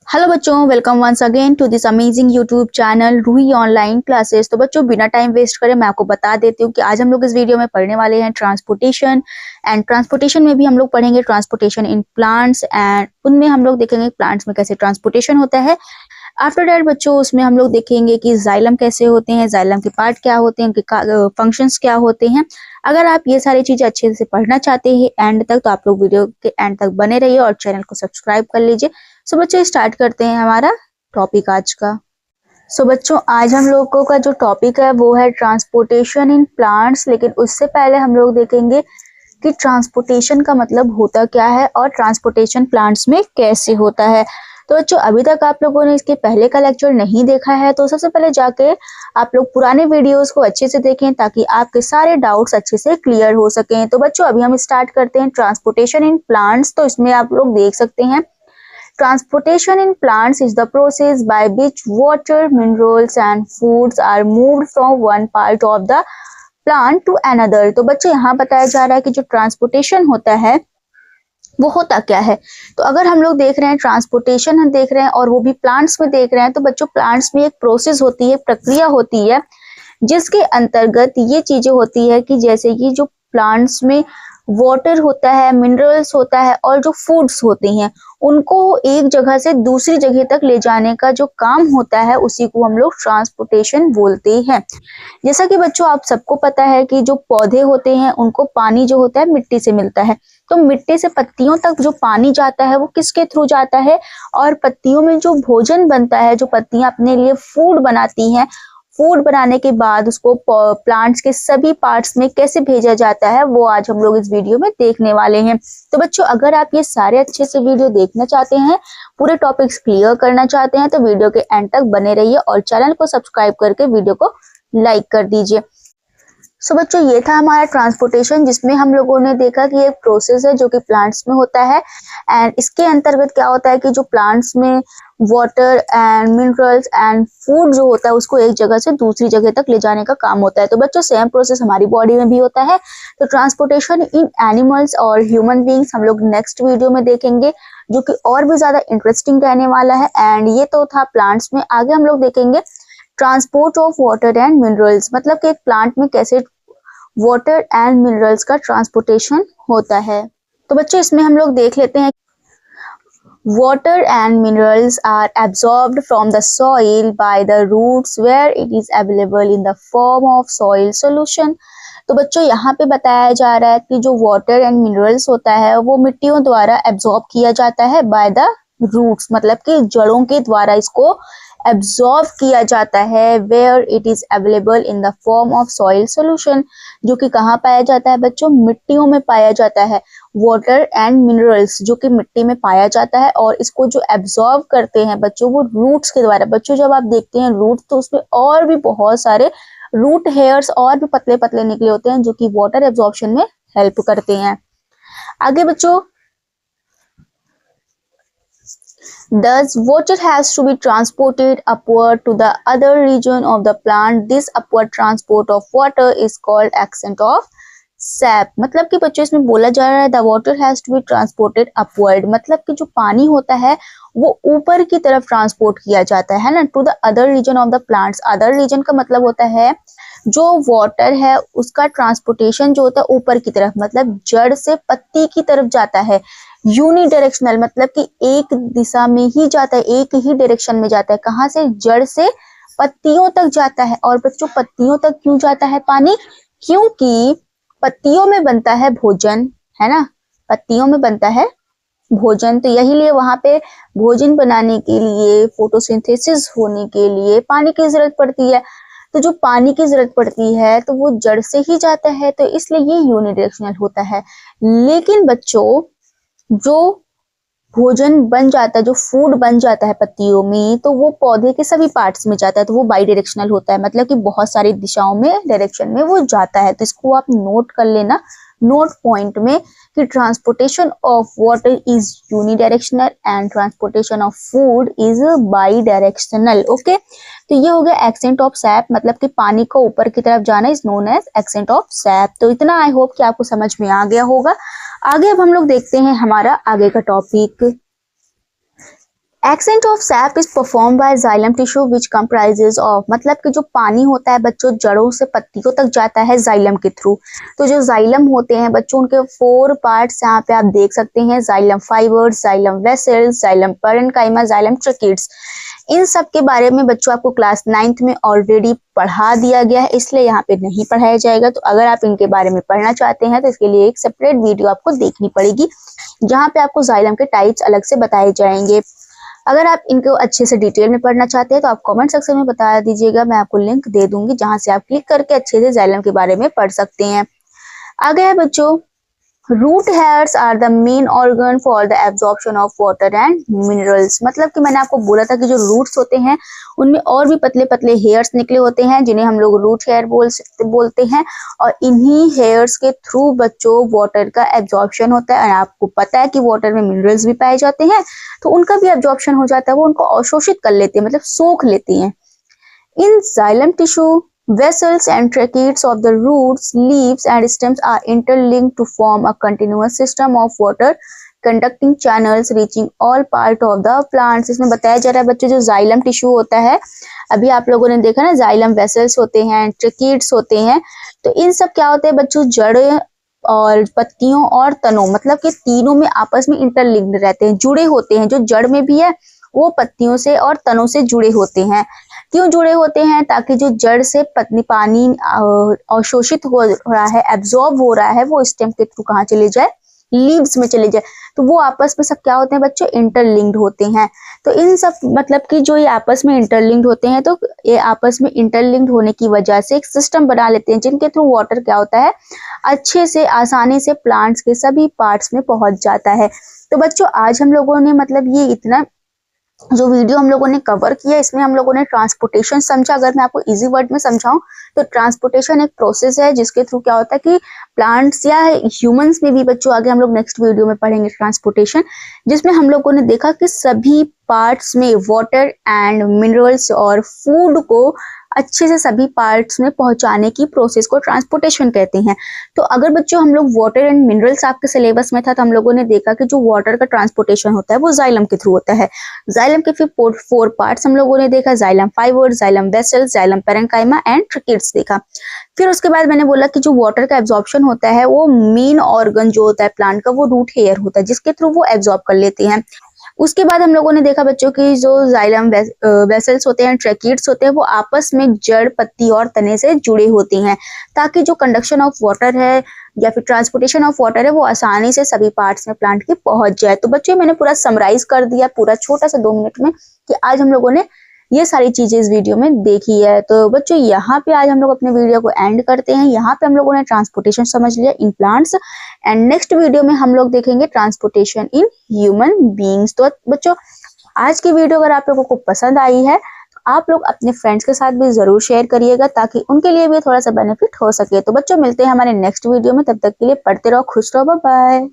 Hello बच्चों, welcome once again to this amazing YouTube channel Ruhi online classes. तो बच्चों बिना टाइम वेस्ट करे मैं आपको बता देती हूँ कि आज हम लोग इस वीडियो में पढ़ने वाले हैं ट्रांसपोर्टेशन। एंड ट्रांसपोर्टेशन में भी हम लोग पढ़ेंगे ट्रांसपोर्टेशन इन प्लांट्स, एंड उनमें हम लोग देखेंगे प्लांट्स में कैसे ट्रांसपोर्टेशन होता है। आफ्टर दैट बच्चों उसमें हम लोग देखेंगे कि जाइलम कैसे होते हैं, जाइलम के पार्ट क्या होते हैं, उनके फंक्शंस क्या होते हैं। अगर आप ये सारी चीजें अच्छे से पढ़ना चाहते हैं एंड तक, तो आप लोग वीडियो के एंड तक बने रहिए और चैनल को सब्सक्राइब कर लीजिए। सो बच्चों स्टार्ट करते हैं हमारा टॉपिक आज का। सो बच्चों आज हम लोगों का जो टॉपिक है वो है ट्रांसपोर्टेशन इन प्लांट्स। लेकिन उससे पहले हम लोग देखेंगे कि ट्रांसपोर्टेशन का मतलब होता क्या है और ट्रांसपोर्टेशन प्लांट्स में कैसे होता है। तो बच्चों अभी तक आप लोगों ने इसके पहले का लेक्चर नहीं देखा है तो सबसे पहले जाके आप लोग पुराने वीडियोस को अच्छे से देखें ताकि आपके सारे डाउट्स अच्छे से क्लियर हो सकें। तो बच्चों अभी हम स्टार्ट करते हैं ट्रांसपोर्टेशन इन प्लांट्स। तो इसमें आप लोग देख सकते हैं transportation in plants is the process by which water, minerals and foods are moved from one part of the plant to another। तो बच्चे यहाँ बताया जा रहा है कि जो ट्रांसपोर्टेशन होता है वो होता क्या है। तो अगर हम लोग देख रहे हैं ट्रांसपोर्टेशन हम देख रहे हैं और वो भी प्लांट्स में देख रहे हैं, तो बच्चों प्लांट्स में एक प्रोसेस होती है, प्रक्रिया होती है जिसके अंतर्गत ये चीजें होती है कि जैसे कि जो प्लांट्स में वाटर होता है, मिनरल्स होता है और जो फूड्स होते हैं उनको एक जगह से दूसरी जगह तक ले जाने का जो काम होता है उसी को हम लोग ट्रांसपोर्टेशन बोलते हैं। जैसा कि बच्चों आप सबको पता है कि जो पौधे होते हैं उनको पानी जो होता है मिट्टी से मिलता है। तो मिट्टी से पत्तियों तक जो पानी जाता है वो किसके थ्रू जाता है, और पत्तियों में जो भोजन बनता है, जो पत्तियां अपने लिए फूड बनाती हैं, फूड बनाने के बाद उसको प्लांट्स के सभी पार्ट्स में कैसे भेजा जाता है वो आज हम लोग इस वीडियो में देखने वाले हैं। तो बच्चों अगर आप ये सारे अच्छे से वीडियो देखना चाहते हैं, पूरे टॉपिक्स क्लियर करना चाहते हैं, तो वीडियो के एंड तक बने रहिए और चैनल को सब्सक्राइब करके वीडियो को लाइक कर दीजिए। सो बच्चों ये था हमारा ट्रांसपोर्टेशन, जिसमें हम लोगों ने देखा कि एक प्रोसेस है जो कि प्लांट्स में होता है। एंड इसके अंतर्गत क्या होता है कि जो प्लांट्स में water and minerals and food जो होता है उसको एक जगह से दूसरी जगह तक ले जाने का काम होता है। तो बच्चों सेम प्रोसेस हमारी बॉडी में भी होता है। तो ट्रांसपोर्टेशन इन एनिमल्स और ह्यूमन बींग्स हम लोग नेक्स्ट वीडियो में देखेंगे, जो कि और भी ज्यादा इंटरेस्टिंग रहने वाला है। एंड ये तो था प्लांट्स में। आगे हम लोग देखेंगे transport of water and minerals, मतलब कि एक प्लांट में कैसे वाटर एंड मिनरल्स का ट्रांसपोर्टेशन होता है। तो बच्चों इसमें हम लोग देख लेते हैं water and minerals are absorbed from the soil by the roots where it is available in the form of soil solution। तो बच्चों यहाँ पे बताया जा रहा है कि जो वाटर एंड मिनरल्स होता है वो मिट्टियों द्वारा एब्जॉर्ब किया जाता है बाय द रूट्स, मतलब कि जड़ों के द्वारा इसको एब्जॉर्ब किया जाता है where it is available in the form of soil solution, जो कि कहाँ पाया जाता है बच्चों, मिट्टियों में पाया जाता है। वाटर एंड मिनरल्स जो कि मिट्टी में पाया जाता है और इसको जो एब्जॉर्ब करते हैं बच्चों वो रूट्स के द्वारा। बच्चों जब आप देखते हैं रूट तो उसमें और भी बहुत सारे रूट हेयर्स और भी पतले पतले निकले होते हैं जो कि वाटर एब्जॉर्प्शन में हेल्प करते हैं। आगे बच्चों, thus water has to be transported upward to the other region of the plant। This upward transport of water is called ascent of sap। मतलब कि बच्चों इसमें बोला जा रहा है the water has to be transported upward, मतलब कि जो पानी होता है वो ऊपर की तरफ ट्रांसपोर्ट किया जाता है ना, to the other region of the plants. Other region का मतलब होता है जो वाटर है उसका ट्रांसपोर्टेशन जो होता है ऊपर की तरफ, मतलब जड़ से पत्ती की तरफ जाता है। यूनिडायरेक्शनल मतलब कि एक दिशा में ही जाता है, एक ही डायरेक्शन में जाता है। कहाँ से? जड़ से पत्तियों तक जाता है। और बच्चों पत्तियों तक क्यों जाता है पानी? क्योंकि पत्तियों में बनता है भोजन, है ना, पत्तियों में बनता है भोजन। तो यही लिए वहां पे भोजन बनाने के लिए, फोटोसिंथेसिस होने के लिए पानी की जरूरत पड़ती है। तो जो पानी की जरूरत पड़ती है तो वो जड़ से ही जाता है, तो इसलिए ये यूनिडायरेक्शनल होता है। लेकिन बच्चों जो भोजन बन जाता है, जो फूड बन जाता है पत्तियों में, तो वो पौधे के सभी पार्ट्स में जाता है, तो वो बाई डायरेक्शनल होता है, मतलब कि बहुत सारी दिशाओं में डायरेक्शन में वो जाता है। तो इसको आप नोट कर लेना नोट पॉइंट में कि transportation of water is unidirectional and transportation of food is by directional. Okay, तो ये हो गया एक्सेंट ऑफ सैप, मतलब कि पानी को ऊपर की तरफ जाना is known as ascent of sap. तो इतना आई होप कि आपको समझ में आ गया होगा। आगे अब हम लोग देखते हैं हमारा आगे का topic. Accent of SAP is perform by xylem tissue which comprises of, मतलब कि जो पानी होता है बच्चों जड़ों से पत्तियों तक जाता है जाइलम के थ्रू। तो जो जाइलम होते हैं बच्चों उनके 4 पार्ट्स यहाँ पे आप देख सकते हैं, xylem fibres, xylem vessels, xylem parenchyma, xylem tracheids. इन सब के बारे में बच्चों आपको क्लास 9th में ऑलरेडी पढ़ा दिया गया है, इसलिए यहाँ पे नहीं पढ़ाया जाएगा। तो अगर आप इनके बारे में पढ़ना चाहते हैं तो इसके लिए एक सेपरेट वीडियो आपको देखनी पड़ेगी, जहाँ पे आपको जाइलम के टाइप्स अलग से बताए जाएंगे। अगर आप इनको अच्छे से डिटेल में पढ़ना चाहते हैं तो आप कमेंट सेक्शन में बता दीजिएगा, मैं आपको लिंक दे दूंगी जहां से आप क्लिक करके अच्छे से जाइलम के बारे में पढ़ सकते हैं। आगे है बच्चों, root hairs are the main organ for the absorption of water and minerals, मतलब कि मैंने आपको बोला था कि जो रूट्स होते हैं उनमें और भी पतले पतले हेयर्स निकले होते हैं जिन्हें हम लोग रूट हेयर बोलते हैं, और इन्हीं हेयर्स के थ्रू बच्चों वाटर का एब्जॉर्प्शन होता है। और आपको पता है कि वाटर में मिनरल्स भी पाए जाते हैं, तो उनका भी एब्जॉर्प्शन हो जाता है, वो उनको अवशोषित कर लेते हैं, मतलब सोख लेते हैं। इन xylem tissue, vessels and tracheids of the roots, leaves and stems are interlinked to form a continuous system of water conducting channels reaching all part of the plants। इसमें बताया जा रहा है बच्चों जो जाइलम टिश्यू होता है, अभी आप लोगों ने देखा ना जाइलम वेसल्स होते हैं, ट्रैकीड्स होते हैं, तो इन सब क्या होते हैं बच्चों, जड़ और पत्तियों और तनों, मतलब कि तीनों में आपस में इंटरलिंक्ड रहते हैं, जुड़े होते हैं। जो जड़ में भी है वो पत्तियों से और तनों से जुड़े होते हैं। क्यों जुड़े होते हैं? ताकि जो जड़ से पानी अवशोषित हो रहा है, एब्जॉर्ब हो रहा है, वो स्टेम के थ्रू कहाँ चले जाए, लीव्स में चले जाए। तो वो आपस में सब क्या होते हैं बच्चों, इंटरलिंक्ड होते हैं। तो इन सब मतलब कि जो ये आपस में इंटरलिंक्ड होते हैं, तो ये आपस में इंटरलिंक्ड होने की वजह से एक सिस्टम बना लेते हैं जिनके थ्रू वाटर क्या होता है, अच्छे से आसानी से प्लांट्स के सभी पार्ट्स में पहुंच जाता है। तो बच्चों आज हम लोगों ने मतलब ये इतना जो वीडियो हम लोगों ने कवर किया, इसमें हम लोगों ने ट्रांसपोर्टेशन समझा। अगर मैं आपको इजी वर्ड में समझाऊं तो ट्रांसपोर्टेशन एक प्रोसेस है जिसके थ्रू क्या होता है कि प्लांट्स या ह्यूमंस में भी बच्चों, आगे हम लोग नेक्स्ट वीडियो में पढ़ेंगे ट्रांसपोर्टेशन, जिसमें हम लोगों ने देखा कि सभी पार्ट्स में वाटर एंड मिनरल्स और फूड को अच्छे से सभी पार्ट्स में पहुंचाने की प्रोसेस को ट्रांसपोर्टेशन कहते हैं। तो अगर बच्चों हम लोग वाटर एंड मिनरल्स आपके सिलेबस में था, तो हम लोगों ने देखा कि जो वाटर का ट्रांसपोर्टेशन होता है वो जाइलम के थ्रू होता है। जाइलम के फिर 4 पार्ट्स हम लोगों ने देखा, xylem fibre, xylem vessels, xylem parenchyma and tracheids देखा। फिर उसके बाद मैंने बोला कि जो वाटर का एब्जॉर्प्शन होता है वो मेन ऑर्गन जो होता है प्लांट का, वो रूट हेयर होता है जिसके थ्रू वो एब्जॉर्ब कर लेते हैं। उसके बाद हम लोगों ने देखा बच्चों की जो जाइलम वेसल्स होते हैं, ट्रैकीड्स होते हैं, वो आपस में जड़, पत्ती और तने से जुड़े होते हैं, ताकि जो कंडक्शन ऑफ वाटर है या फिर ट्रांसपोर्टेशन ऑफ वाटर है वो आसानी से सभी पार्ट्स में प्लांट के पहुंच जाए। तो बच्चों मैंने पूरा समराइज कर दिया पूरा छोटा सा 2 मिनट में कि आज हम लोगों ने ये सारी चीजें इस वीडियो में देखी है। तो बच्चों यहाँ पे आज हम लोग अपने वीडियो को एंड करते हैं। यहाँ पे हम लोगों ने ट्रांसपोर्टेशन समझ लिया in plants, and next video में हम लोग देखेंगे ट्रांसपोर्टेशन इन ह्यूमन बीइंग्स। तो बच्चों आज की वीडियो अगर आप लोगों को पसंद आई है तो आप लोग अपने फ्रेंड्स के साथ भी जरूर शेयर करिएगा, ताकि उनके लिए भी थोड़ा सा बेनिफिट हो सके। तो बच्चों मिलते हैं हमारे नेक्स्ट वीडियो में, तब तक के लिए पढ़ते रहो, खुश रहो, बाय बाय।